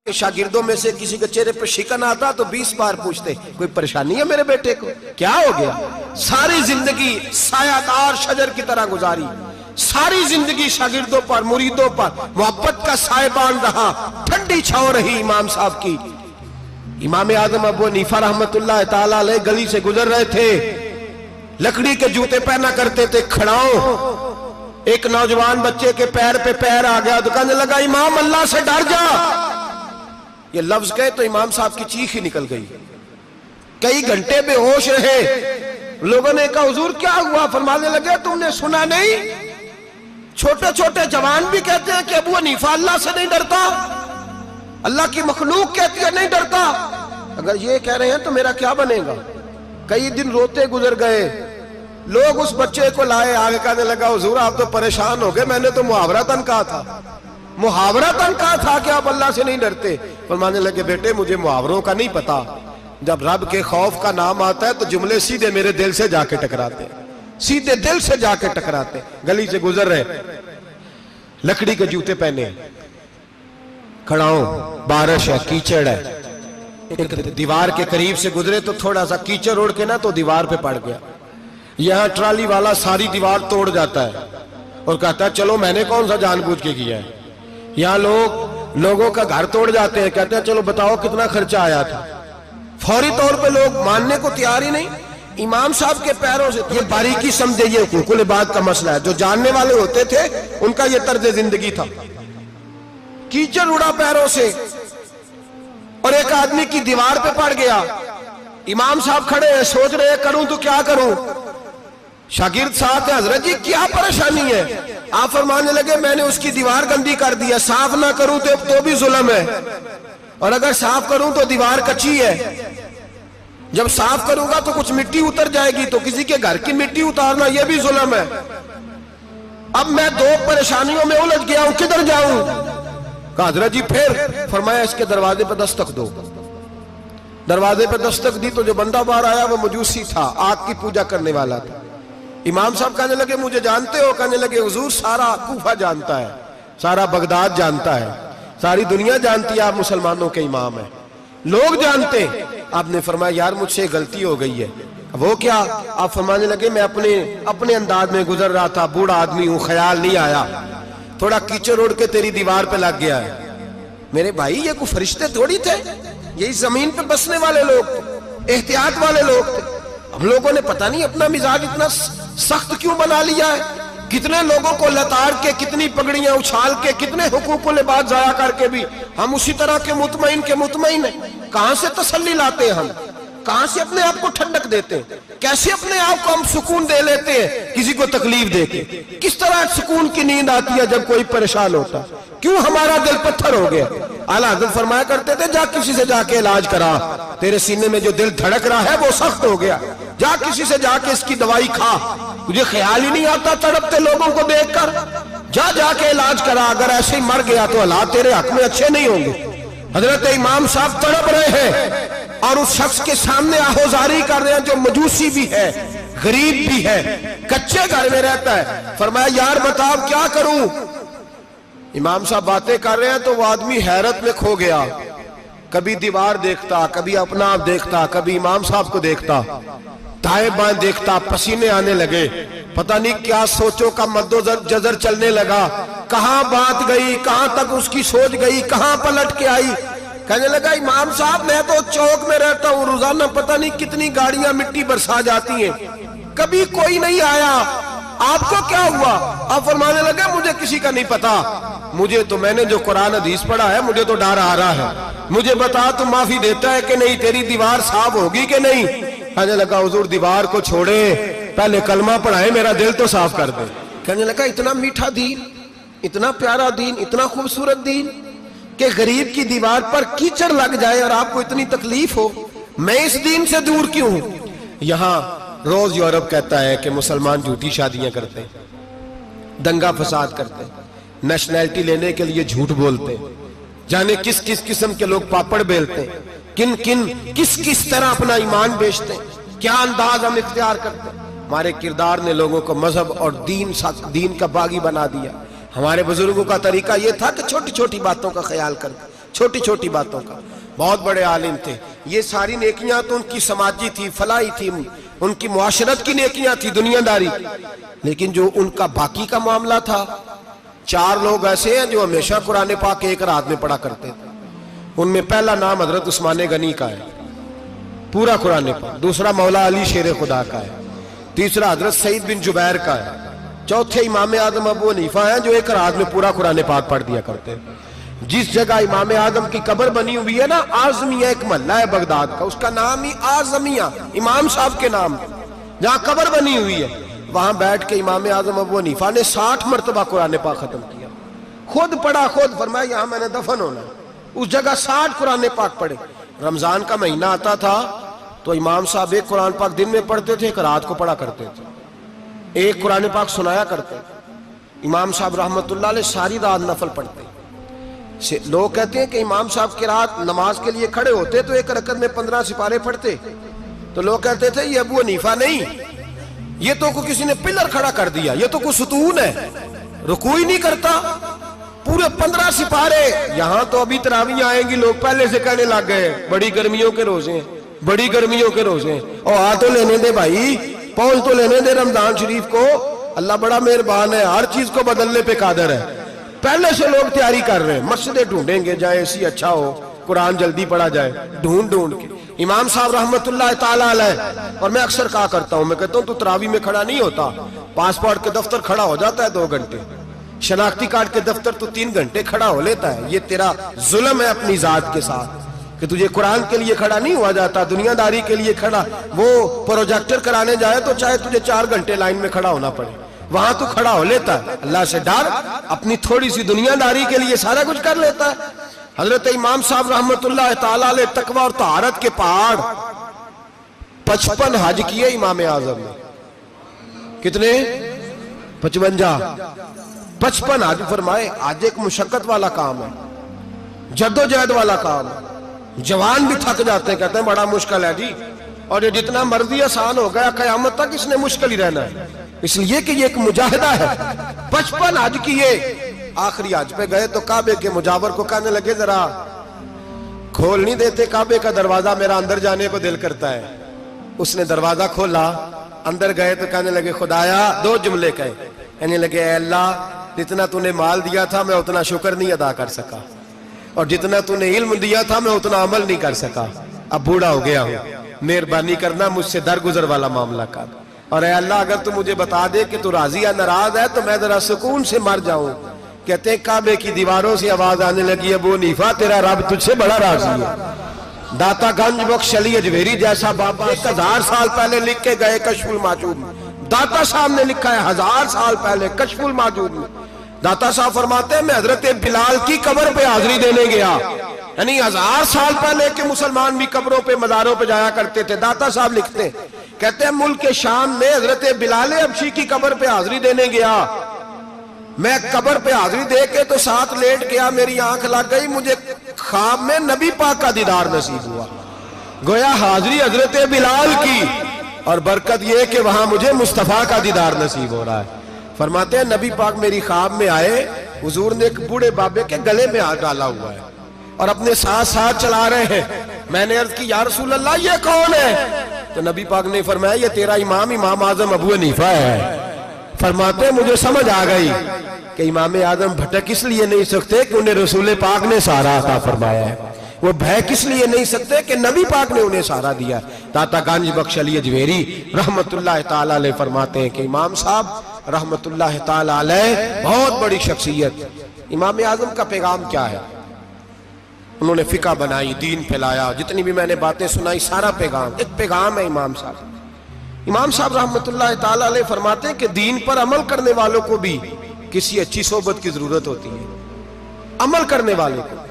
शागिर्दों में से किसी के चेहरे पर शिकन आता तो 20 बार पूछते कोई परेशानी है मेरे बेटे को, क्या हो गया। सारी जिंदगी सायादार शजर की तरह गुजारी, सारी जिंदगी शागिर्दों पर मुरीदों पर मोहब्बत का सायबान रहा, ठंडी छांव रही इमाम साहब की। इमाम आजम अबू हनीफा रहमतुल्लाह ताला अलैह गली से गुजर रहे थे, लकड़ी के जूते पहना करते थे, खड़ाओ। एक नौजवान बच्चे के पैर पे पैर आ गया तो कहने लगा इमाम अल्लाह से डर जा। ये लफ्ज कहे तो इमाम साहब की चीख ही निकल गई। कई घंटे बेहोश रहे। लोगों ने कहा हुजूर क्या हुआ? फरमाने लगे तुमने सुना नहीं, छोटे छोटे जवान भी कहते हैं कि अबू हनीफा अल्लाह से नहीं डरता, अल्लाह की मखलूक कहती है नहीं डरता। अगर ये कह रहे हैं तो मेरा क्या बनेगा। कई दिन रोते गुजर गए। लोग उस बच्चे को लाए, आगे कहने लगा हुजूर आप तो परेशान हो गए, मैंने तो मुहावरतन कहा था, मुहावरतन कहा था कि आप अल्लाह से नहीं डरते। फरमाने लगे बेटे मुझे मुहावरों का नहीं पता, जब रब के खौफ का नाम आता है तो जुमले सीधे मेरे दिल से जाके टकराते, सीधे दिल से जाके टकराते। गली से गुजर रहे, लकड़ी के जूते पहने, खड़ाओ, बारिश है, कीचड़ है, एक दीवार के करीब से गुजरे तो थोड़ा सा कीचड़ उड़ के ना तो दीवार पे पड़ गया। यहाँ ट्राली वाला सारी दीवार तोड़ जाता है और कहता है चलो मैंने कौन सा जानबूझ के किया है। यहाँ लोगों का घर तोड़ जाते हैं, कहते हैं चलो बताओ कितना खर्चा आया था। फौरी तौर पे लोग मानने को तैयार ही नहीं। इमाम साहब के पैरों से, ये बारीकी समझे, ये हुकूकुल इबादत का मसला है। जो जानने वाले होते थे उनका ये तर्ज जिंदगी था। कीचड़ उड़ा पैरों से और एक आदमी की दीवार पे पड़ गया। इमाम साहब खड़े हैं, सोच रहे हैं करूं तो क्या करूं। शागिर्द साहब हजरत जी क्या परेशानी है? आप फरमाने लगे मैंने उसकी दीवार गंदी कर दी है, साफ ना करूं तो भी जुल्म है, और अगर साफ करूं तो दीवार कच्ची है। जब साफ करूंगा तो कुछ मिट्टी उतर जाएगी, तो किसी के घर की मिट्टी उतारना यह भी जुल्म है। अब मैं दो परेशानियों में उलझ गया हूं, किधर जाऊं? कहा हजरत जी फिर? फरमाया इसके दरवाजे पर दस्तक दो। दरवाजे पर दस्तक दी तो जो बंदा बाहर आया वो मजूसी था, आग की पूजा करने वाला था। इमाम साहब कहने लगे मुझे जानते हो? कहने लगे हुजूर सारा कूफा जानता है, सारा बगदाद जानता है, सारी दुनिया जानती है आप मुसलमानों के इमाम हैं, लोग जानते। आपने फरमाया यार मुझसे गलती हो गई है। वो क्या? आप फरमाने लगे मैं अपने अंदाज में गुजर रहा था, बूढ़ा आदमी हूं, ख्याल नहीं आया, थोड़ा कीचड़ उड़ के तेरी दीवार पे लग गया है। मेरे भाई ये कोई फरिश्ते थोड़ी थे, यही जमीन पे बसने वाले लोग थे, एहतियात वाले लोग थे। हम लोगों ने पता नहीं अपना मिजाज इतना सख्त क्यों बना लिया है। कितने लोगों को लताड़ के, कितनी पगड़ियां उछाल के, कितने हुकूकुल बात जाया करके भी हम उसी तरह के मुतमईन है। कहां से तसल्ली लाते हैं हम? कहां से अपने आप को ठंडक देते हैं? कैसे अपने आप को हम सुकून दे लेते हैं किसी को तकलीफ देके? किस तरह सुकून की नींद आती है जब कोई परेशान होता? क्यों हमारा दिल पत्थर हो गया? आला हज़रत फरमाया करते थे जा किसी से जाके इलाज करा, तेरे सीने में जो दिल धड़क रहा है वो सख्त हो गया, जा किसी से जाके इसकी दवाई खा, तुझे ख्याल ही नहीं आता तड़पते लोगों को देखकर, जा जाके इलाज करा, अगर ऐसे ही मर गया तो हालात तेरे हक में अच्छे नहीं होंगे। हजरत इमाम साहब तड़प रहे हैं और उस शख्स के सामने आहोजारी कर रहे हैं जो मजूसी भी है, गरीब भी है, कच्चे घर में रहता है। फरमाया यार बताओ क्या करूं? इमाम साहब बातें कर रहे हैं तो वो आदमी हैरत में खो गया। कभी दीवार देखता, कभी अपना आप देखता, कभी इमाम साहब को देखता, दाएं बाएं देखता, पसीने आने लगे। पता नहीं क्या सोचों का मद्दोजर चलने लगा, कहां बात गई, कहां तक उसकी सोच गई, कहां पलट के आई। कहने लगा इमाम साहब मैं तो चौक में रहता हूं, रोजाना पता नहीं कितनी गाड़ियां मिट्टी बरसा जाती हैं, कभी कोई नहीं आया, आपको क्या हुआ? आप फरमाने लगे मुझे किसी का नहीं पता, मुझे तो मैंने जो कुरान हदीस पढ़ा है मुझे तो डर आ रहा है, मुझे बता तू माफी देता है कि नहीं, तेरी दीवार साफ होगी कि नहीं? कहने लगा हुजूर दीवार को छोड़े, पहले कलमा पढ़ाए, मेरा दिल तो साफ कर दे। कहने लगा इतना मीठा दीन, इतना प्यारा दीन, इतना खूबसूरत दीन कि गरीब की दीवार पर कीचड़ लग जाए और आपको इतनी तकलीफ हो, मैं इस दीन से दूर क्यों हूं? यहाँ रोज यूरोप कहता है कि मुसलमान झूठी शादियां करते हैं, दंगा फसाद करते हैं, नेशनैलिटी लेने के लिए झूठ बोलते हैं, जाने किस किस किस्म के लोग पापड़ बेलते हैं, किस किस तरह अपना ईमान बेचते हैं, क्या अंदाज हम इख्तियार करते हैं। हमारे किरदार ने लोगों को मजहब और दीन का बागी बना दिया। हमारे बुजुर्गों का तरीका यह था कि छोटी छोटी बातों का ख्याल करके छोटी छोटी बातों का। बहुत बड़े आलिम थे। ये सारी नेकियां तो उनकी समाजी थी, फलाही थी, उनकी मुआशरत की नेकियां थी, दुनियादारी। लेकिन जो उनका बाकी का मामला था, 4 लोग ऐसे हैं जो हमेशा कुरान पाक एक रात में पढ़ा करते थे। उनमें पहला नाम हजरत उस्मान गनी का है, पूरा कुरान पाक। दूसरा मौला अली शेर खुदा का है। तीसरा हजरत सईद बिन जुबैर का है। चौथे इमाम आदम अबू हनीफा हैं जो एक रात में पूरा कुरान पाक पढ़ दिया करते हैं। जिस जगह इमाम आदम की कब्र बनी हुई है ना, आजमिया एक महल्ला है बगदाद का, उसका नाम ही आजमिया, इमाम साहब के नाम, जहां कब्र बनी हुई है, वहां बैठ के इमाम आदम अबू हनीफा ने 60 मरतबा कुरान पाक खत्म किया। खुद पढ़ा, खुद फरमाया यहां मैंने दफन होना। उस जगह 60 कुरान पाक पढ़े। रमजान का महीना आता था तो इमाम साहब एक कुरान पाक दिन में पढ़ते थे, एक रात को पढ़ा करते थे, एक कुरान पाक सुनाया करते। इमाम साहब रहमतुल्लाह अलैह सारी रात नफल पढ़ते। लोग कहते हैं कि इमाम साहब की रात नमाज के लिए खड़े होते तो एक रकत में 15 सिपारे पढ़ते। तो लोग कहते थे ये अबू हनीफा नहीं, ये तो को किसी ने पिलर खड़ा कर दिया, ये तो कोई सुतून है, रुकू ही नहीं करता, पूरे 15 सिपारे। यहां तो अभी तरावियां आएंगी, लोग पहले से कहने लग गए बड़ी गर्मियों के रोजे हैं, बड़ी गर्मियों के रोजे हैं। और आ तो लेने दे भाई, पहुंच तो लेने दे रमजान शरीफ को। अल्लाह बड़ा मेहरबान है, हर चीज को बदलने पे कादर है। पहले से लोग तैयारी कर रहे हैं, मस्जिदें ढूंढेंगे जहां एसी अच्छा हो, कुरान जल्दी पढ़ा जाए, ढूंढ ढूंढ के। इमाम साहब रहमतुल्लाह ताला अलैह, और मैं अक्सर कहा करता हूं, मैं कहता हूं तू तरावी में खड़ा नहीं होता, पासपोर्ट के दफ्तर खड़ा हो जाता है 2 घंटे, शनाख्ती कार्ड के दफ्तर तो 3 घंटे खड़ा हो लेता है। ये तेरा जुल्म है अपनी जात के साथ कि तुझे कुरान के लिए खड़ा नहीं हुआ जाता, दुनियादारी के लिए खड़ा। वो प्रोजेक्टर कराने जाए तो चाहे तुझे 4 घंटे लाइन में खड़ा होना पड़े, वहां तो खड़ा हो लेता है। अल्लाह से डर, अपनी थोड़ी सी दुनियादारी के लिए सारा कुछ कर लेता है। हजरत इमाम साहब रहमतुल्लाह ताला अलैह तकवा और तहारत के पहाड़ 55 हज किए इमाम आजम ने। कितने? 55 हज फरमाए। आज एक मुशक्कत वाला काम है, जद्दोजहद वाला काम है। जवान भी थक जाते हैं, कहते हैं बड़ा मुश्किल है जी, और ये जितना मर्जी आसान हो गया, कयामत तक इसने मुश्किल ही रहना है, इसलिए कि ये एक मुजाहिदा है। 55 हज किए। आखिरी हज पे गए तो काबे के मुजावर को कहने लगे जरा खोल नहीं देते काबे का दरवाजा, मेरा अंदर जाने को दिल करता है। उसने दरवाजा खोला, अंदर गए तो कहने लगे खुदाया, 2 जुमले कहे, कहने लगे अल्लाह जितना तूने माल दिया था मैं उतना शुक्र नहीं अदा कर सका, और जितना तूने इल्म दिया था मैं उतना अमल नहीं कर सका, अब बूढ़ा हो गया हूं, मेहरबानी करना मुझसे दरगुजर वाला मामला कर। और अल्लाह अगर तू मुझे बता दे कि तू राजी या नाराज है तो मैं जरा सुकून से मर जाऊं। कहते हैं काबे की दीवारों से आवाज आने लगी, अबू हनीफा तेरा रब तुझसे बड़ा राजी है। दाता गंज बख्श अली अजमेरी जैसा बाबा 1000 साल पहले लिख के गए कशफुल माजूब में, दाता साहब ने लिखा है 1000 साल पहले कशफुल माजूब में। दाता साहब फरमाते हैं मैं हजरत बिलाल की कब्र पे हाजिरी देने गया, यानी 1000 साल पहले के मुसलमान भी कब्रों पे मज़ारों पे जाया करते थे। दाता साहब लिखते हैं, कहते हैं मुल्क शाम में हजरत बिलाल अबशी की कब्र पे हाजिरी देने गया, मैं कब्र पे हाजिरी दे के तो साथ लेट गया, मेरी आंख लग गई, मुझे ख्वाब में नबी पाक का दीदार नसीब हुआ। गोया हाजिरी हजरत बिलाल की, और बरकत यह कि वहां मुझे मुस्तफा का दीदार नसीब हो रहा है। फरमाते हैं नबी पाक मेरी ख्वाब में आए, हुजूर ने एक बूढ़े बाबे के गले में हाथ डाला हुआ है और अपने साथ साथ चला रहे हैं। मैंने अर्ज की या रसूल अल्लाह ये कौन है? तो नबी पाक ने फरमाया ये तेरा इमाम इमाम आजम अबू हनीफा है। फरमाते मुझे समझ आ गई कि इमाम आजम भटक इसलिए नहीं सकते कि उन्हें रसूल पाक ने सहारा अता फरमाया है, वो भय किस लिए नहीं सकते कि नबी पाक ने उन्हें सहारा दिया। दाता गंज बख्श अली अजमेरी रहमतुल्लाह ताला अलैह फरमाते हैं कि इमाम साहब रहमतुल्लाह ताला अलैह बहुत बड़ी शख्सियत। इमाम आजम का पैगाम क्या है? उन्होंने फिका बनाई, दीन फैलाया, जितनी भी मैंने बातें सुनाई सारा पैगाम, एक पैगाम है इमाम साहब। इमाम साहब रहमतुल्लाह ताला अलैह फरमाते हैं कि दीन पर अमल करने वालों को भी किसी अच्छी सोबत की जरूरत होती है, अमल करने वाले को।